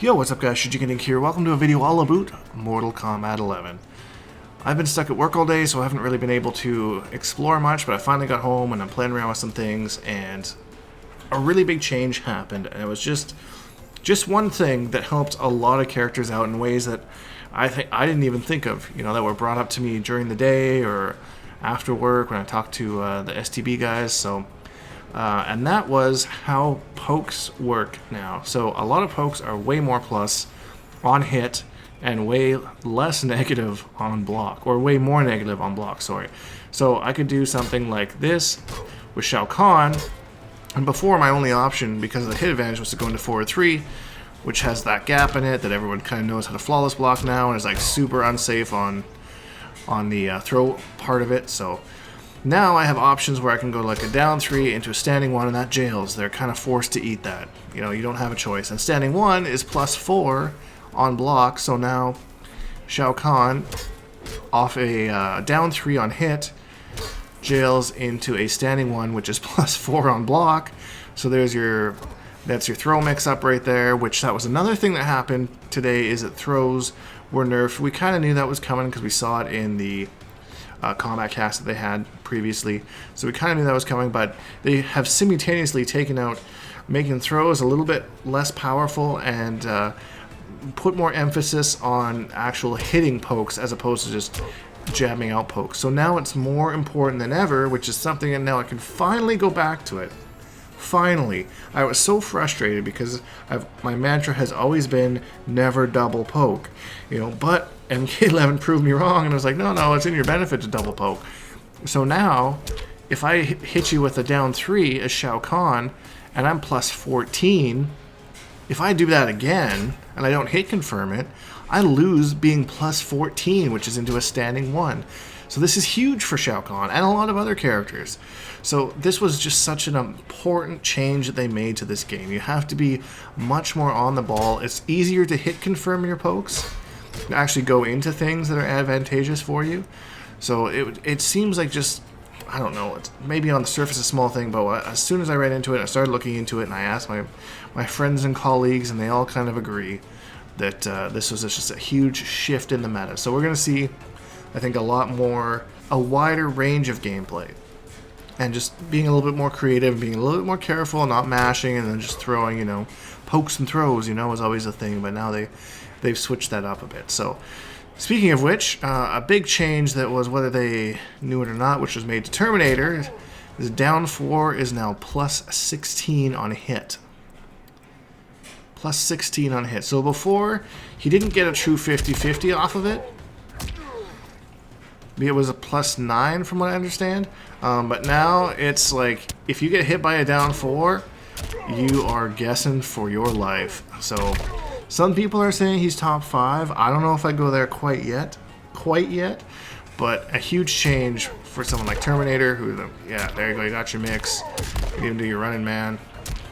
Yo, what's up guys, Shujinkydink here. Welcome to a video all about Mortal Kombat 11. I've been stuck at work all day, so I haven't really been able to explore much, but I finally got home and I'm playing around with some things, and a really big change happened, and it was just one thing that helped a lot of characters out in ways that I didn't even think of, that were brought up to me during the day or after work when I talked to the STB guys, and that was how pokes work now. So a lot of pokes are way more plus on hit and way less negative on block, or way more negative on block, sorry. So I could do something like this with Shao Kahn, and before my only option, because of the hit advantage, was to go into forward 3, which has that gap in it that everyone kind of knows how to flawless block now, and is like super unsafe on the throw part of it. So now I have options where I can go like a down 3 into a standing 1, and that jails. They're kind of forced to eat that. You don't have a choice. And standing 1 is plus 4 on block, so now Shao Kahn, off a down 3 on hit, jails into a standing 1, which is plus 4 on block. So that's your throw mix up right there, which that was another thing that happened today, is that throws were nerfed. We kind of knew that was coming because we saw it in the combat cast that they had previously, so we kind of knew that was coming, but they have simultaneously taken out making throws a little bit less powerful and put more emphasis on actual hitting pokes as opposed to just jamming out pokes. So now it's more important than ever, which is something, and now I can finally go back to it. Finally. I was so frustrated because my mantra has always been never double poke, but MK11 proved me wrong, and I was like, no, it's in your benefit to double poke. So now, if I hit you with a down 3 as Shao Kahn, and I'm plus 14, if I do that again, and I don't hit confirm it, I lose being plus 14, which is into a standing 1. So this is huge for Shao Kahn and a lot of other characters. So this was just such an important change that they made to this game. You have to be much more on the ball. It's easier to hit confirm your pokes, to actually go into things that are advantageous for you. So it seems like just, I don't know, it's maybe on the surface a small thing, but as soon as I ran into it, I started looking into it, and I asked my friends and colleagues, and they all kind of agree that this was just a huge shift in the meta. So we're going to see, I think, a wider range of gameplay, and just being a little bit more creative, being a little bit more careful, not mashing and then just throwing, pokes and throws, was always a thing, but now they've switched that up a bit. So speaking of which, a big change that was, whether they knew it or not, which was made to Terminator, is down 4 is now plus 16 on hit. Plus 16 on hit. So before, he didn't get a true 50-50 off of it. It was a plus 9 from what I understand. But now it's like, if you get hit by a down 4, you are guessing for your life. So some people are saying he's top 5. I don't know if I go there quite yet, but a huge change for someone like Terminator, who, yeah, there you go, you got your mix. You can do your running man,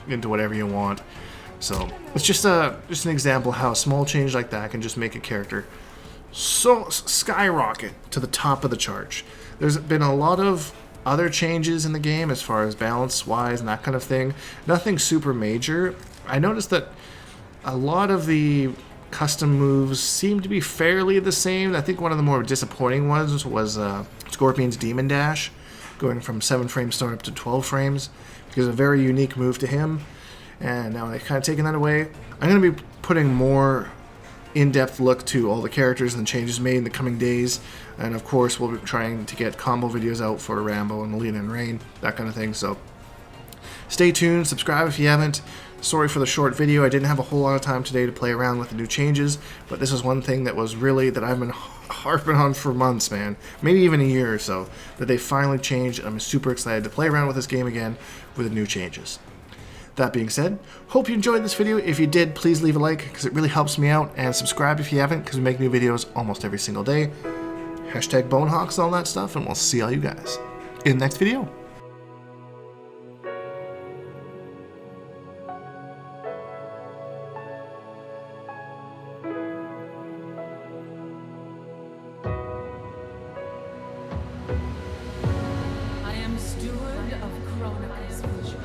into whatever you want. So it's just an example how a small change like that can just make a character so skyrocket to the top of the charts. There's been a lot of other changes in the game as far as balance wise and that kind of thing. Nothing super major. I noticed that a lot of the custom moves seem to be fairly the same. I think one of the more disappointing ones was Scorpion's Demon Dash, going from 7 frames start up to 12 frames, because a very unique move to him. And now they've kind of taken that away. I'm going to be putting more in-depth look to all the characters and the changes made in the coming days, and of course we'll be trying to get combo videos out for Rambo and Alina and Rain, that kind of thing. So stay tuned, subscribe if you haven't. Sorry for the short video. I didn't have a whole lot of time today to play around with the new changes, but this is one thing that was really, that I've been harping on for months, man, maybe even a year or so, that they finally changed. I'm super excited to play around with this game again with the new changes. That being said, hope you enjoyed this video. If you did, please leave a like, because it really helps me out, and subscribe if you haven't, because we make new videos almost every single day. Hashtag Bonehawks, all that stuff, and we'll see all you guys in the next video. I am steward of Chronicle's vision.